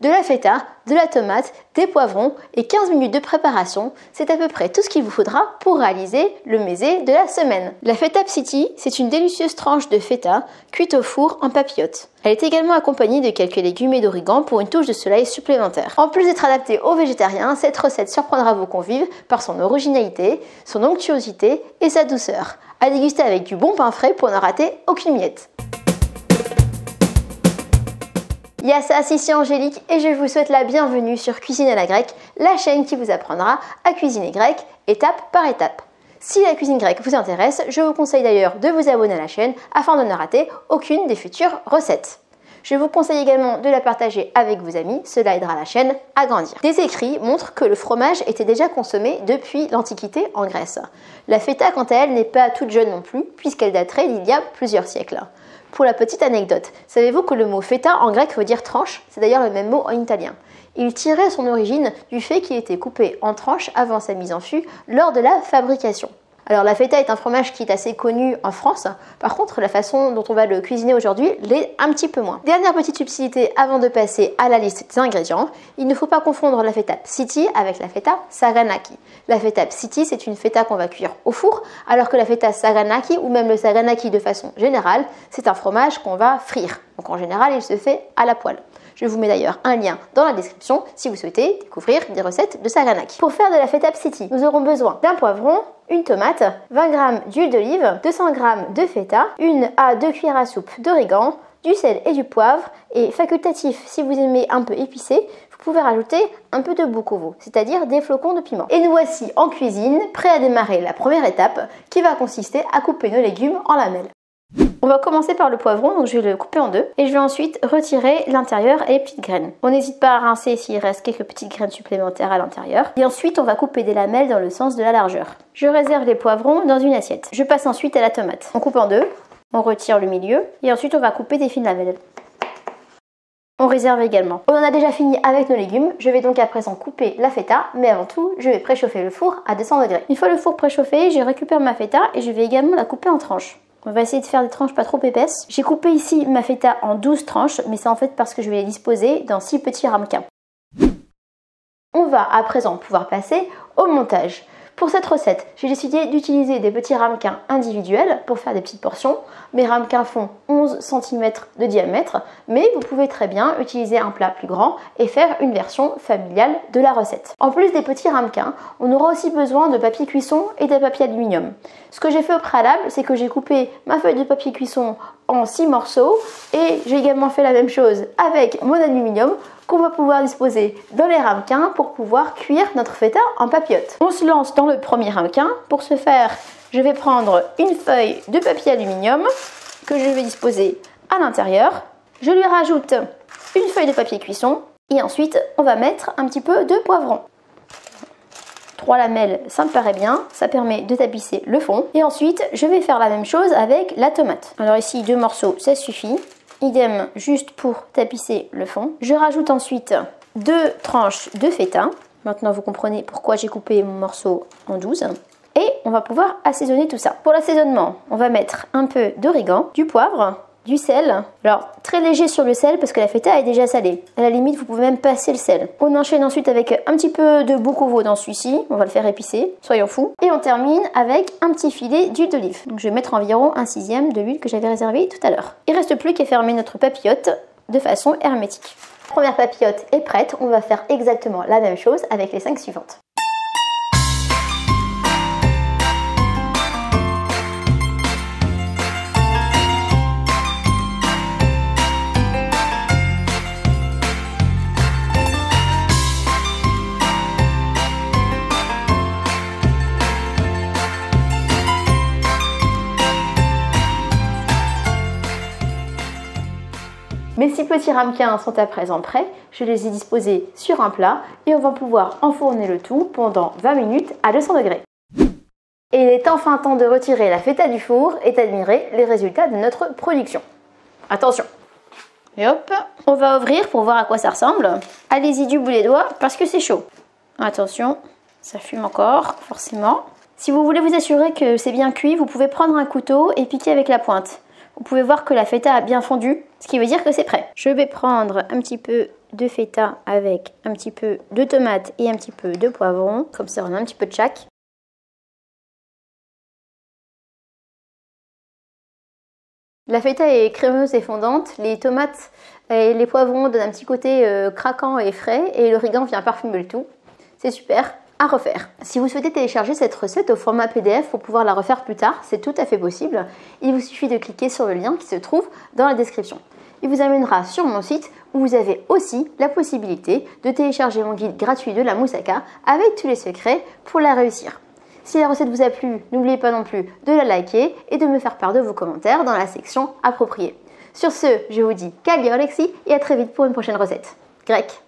de la feta, de la tomate, des poivrons et 15 minutes de préparation, c'est à peu près tout ce qu'il vous faudra pour réaliser le mésé de la semaine. La feta psiti, c'est une délicieuse tranche de feta cuite au four en papillote. Elle est également accompagnée de quelques légumes et d'origan pour une touche de soleil supplémentaire. En plus d'être adaptée aux végétariens, cette recette surprendra vos convives par son originalité, son onctuosité et sa douceur. À déguster avec du bon pain frais pour ne rater aucune miette. Yassas, ici Angélique et je vous souhaite la bienvenue sur Cuisine à la grecque, la chaîne qui vous apprendra à cuisiner grec étape par étape. Si la cuisine grecque vous intéresse, je vous conseille d'ailleurs de vous abonner à la chaîne afin de ne rater aucune des futures recettes. Je vous conseille également de la partager avec vos amis, cela aidera la chaîne à grandir. Des écrits montrent que le fromage était déjà consommé depuis l'Antiquité en Grèce. La feta, quant à elle, n'est pas toute jeune non plus, puisqu'elle daterait d'il y a plusieurs siècles. Pour la petite anecdote, savez-vous que le mot feta en grec veut dire tranche? C'est d'ailleurs le même mot en italien. Il tirait son origine du fait qu'il était coupé en tranches avant sa mise en fût lors de la fabrication. Alors la feta est un fromage qui est assez connu en France, par contre la façon dont on va le cuisiner aujourd'hui l'est un petit peu moins. Dernière petite subtilité avant de passer à la liste des ingrédients, il ne faut pas confondre la feta psiti avec la feta saganaki. La feta psiti c'est une feta qu'on va cuire au four, alors que la feta saganaki ou même le saganaki de façon générale, c'est un fromage qu'on va frire. Donc en général il se fait à la poêle. Je vous mets d'ailleurs un lien dans la description si vous souhaitez découvrir des recettes de saganaki. Pour faire de la feta psiti, nous aurons besoin d'un poivron, une tomate, 20 g d'huile d'olive, 200 g de feta, 1 à 2 cuillères à soupe d'origan, du sel et du poivre, et facultatif si vous aimez un peu épicé, vous pouvez rajouter un peu de bukovo, c'est-à-dire des flocons de piment. Et nous voici en cuisine, prêts à démarrer la première étape qui va consister à couper nos légumes en lamelles. On va commencer par le poivron, donc je vais le couper en deux et je vais ensuite retirer l'intérieur et les petites graines. On n'hésite pas à rincer s'il reste quelques petites graines supplémentaires à l'intérieur. Et ensuite on va couper des lamelles dans le sens de la largeur. Je réserve les poivrons dans une assiette. Je passe ensuite à la tomate. On coupe en deux, on retire le milieu et ensuite on va couper des fines lamelles. On réserve également. On en a déjà fini avec nos légumes, je vais donc à présent couper la feta, mais avant tout, je vais préchauffer le four à 200 degrés. Une fois le four préchauffé, je récupère ma feta et je vais également la couper en tranches. On va essayer de faire des tranches pas trop épaisses. J'ai coupé ici ma feta en 12 tranches, mais c'est en fait parce que je vais les disposer dans 6 petits ramequins. On va à présent pouvoir passer au montage. Pour cette recette, j'ai décidé d'utiliser des petits ramequins individuels pour faire des petites portions. Mes ramequins font 11 cm de diamètre, mais vous pouvez très bien utiliser un plat plus grand et faire une version familiale de la recette. En plus des petits ramequins, on aura aussi besoin de papier cuisson et de papier aluminium. Ce que j'ai fait au préalable, c'est que j'ai coupé ma feuille de papier cuisson en 6 morceaux et j'ai également fait la même chose avec mon aluminium qu'on va pouvoir disposer dans les ramequins pour pouvoir cuire notre feta en papillote. On se lance dans le premier ramequin. Pour ce faire, je vais prendre une feuille de papier aluminium que je vais disposer à l'intérieur. Je lui rajoute une feuille de papier cuisson et ensuite on va mettre un petit peu de poivron. 3 lamelles, ça me paraît bien, ça permet de tapisser le fond. Et ensuite, je vais faire la même chose avec la tomate. Alors ici, 2 morceaux, ça suffit. Idem, juste pour tapisser le fond. Je rajoute ensuite 2 tranches de feta. Maintenant, vous comprenez pourquoi j'ai coupé mon morceau en 12. Et on va pouvoir assaisonner tout ça. Pour l'assaisonnement, on va mettre un peu d'origan, du poivre, du sel. Alors, très léger sur le sel parce que la feta est déjà salée. À la limite, vous pouvez même passer le sel. On enchaîne ensuite avec un petit peu de bukovo dans celui-ci. On va le faire épicer, soyons fous. Et on termine avec un petit filet d'huile d'olive. Donc, je vais mettre environ 1/6 de l'huile que j'avais réservée tout à l'heure. Il ne reste plus qu'à fermer notre papillote de façon hermétique. La première papillote est prête. On va faire exactement la même chose avec les 5 suivantes. Mes 6 petits ramequins sont à présent prêts, je les ai disposés sur un plat et on va pouvoir enfourner le tout pendant 20 minutes à 200 degrés. Et il est enfin temps de retirer la feta du four et d'admirer les résultats de notre production. Attention! Et hop, on va ouvrir pour voir à quoi ça ressemble. Allez-y du bout des doigts parce que c'est chaud. Attention, ça fume encore, forcément. Si vous voulez vous assurer que c'est bien cuit, vous pouvez prendre un couteau et piquer avec la pointe. Vous pouvez voir que la feta a bien fondu, ce qui veut dire que c'est prêt. Je vais prendre un petit peu de feta avec un petit peu de tomate et un petit peu de poivron. Comme ça, on a un petit peu de chaque. La feta est crémeuse et fondante, les tomates et les poivrons donnent un petit côté craquant et frais et l'origan vient parfumer le tout. C'est super, à refaire. Si vous souhaitez télécharger cette recette au format PDF pour pouvoir la refaire plus tard, c'est tout à fait possible. Il vous suffit de cliquer sur le lien qui se trouve dans la description. Il vous amènera sur mon site où vous avez aussi la possibilité de télécharger mon guide gratuit de la moussaka avec tous les secrets pour la réussir. Si la recette vous a plu, n'oubliez pas non plus de la liker et de me faire part de vos commentaires dans la section appropriée. Sur ce, je vous dis Kalli Oleksi et à très vite pour une prochaine recette grecque.